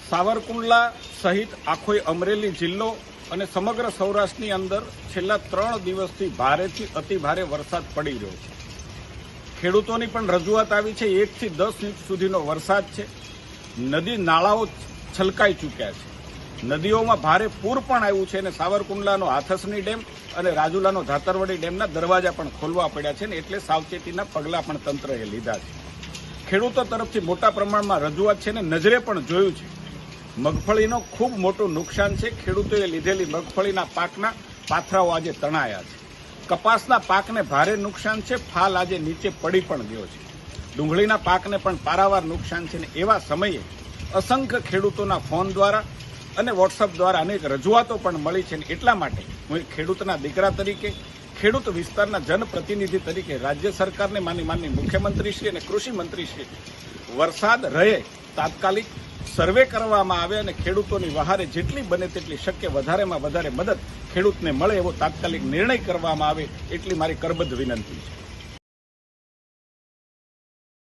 સાવરકુંડલા સહિત આખો અમરેલી જિલ્લો અને સમગ્ર સૌરાષ્ટ્રની અંદર છેલ્લા 3 દિવસથી ભારેથી અતિભારે વરસાદ પડી રહ્યો છે। ખેડૂતોની પણ રજૂઆત આવી છે। 1 થી 10 ઇંચ સુધીનો વરસાદ છે। નદી નાળાઓ છલકાઈ ચૂક્યા છે। નદીઓમાં ભારે પૂર પણ આવ્યું છે અને સાવરકુંડલાનો હાથસની ડેમ અને રાજુલાનો ધાતરવડી ડેમના દરવાજા પણ ખોલવા પડ્યા છે ને એટલે સાવચેતીના પગલાં પણ તંત્રએ લીધા છે। ખેડૂતો તરફથી મોટા પ્રમાણમાં રજૂઆત છે ને નજરે પણ જોયું છે। મગફળીનો ખૂબ મોટું નુકસાન છે। ખેડૂતોએ લીધેલી મગફળીના પાકના પાથરાઓ આજે તણાયા છે। કપાસના પાકને ભારે નુકસાન છે। ફાલ આજે નીચે પડી પણ ગયો છે। ડુંગળીના પાકને પણ પારાવાર નુકસાન છે ને એવા સમયે અસંખ્ય ખેડૂતોના ફોન દ્વારા અને વોટ્સઅપ દ્વારા અનેક રજૂઆતો પણ મળી છે ને એટલા માટે હું ખેડૂતના દીકરા તરીકે, ખેડૂત વિસ્તારના જનપ્રતિનિધિ તરીકે રાજ્ય સરકારને માનનીય મુખ્યમંત્રીશ્રી અને કૃષિ મંત્રીશ્રી વરસાદ રહે તાત્કાલિક સર્વે કરવામાં આવે અને ખેડૂતોની વહારે જેટલી બને તેટલી શક્ય વધારેમાં વધારે મદદ ખેડૂતને મળે એવો તાત્કાલિક નિર્ણય કરવામાં આવે એટલી મારી કરબદ્ધ વિનંતી છે।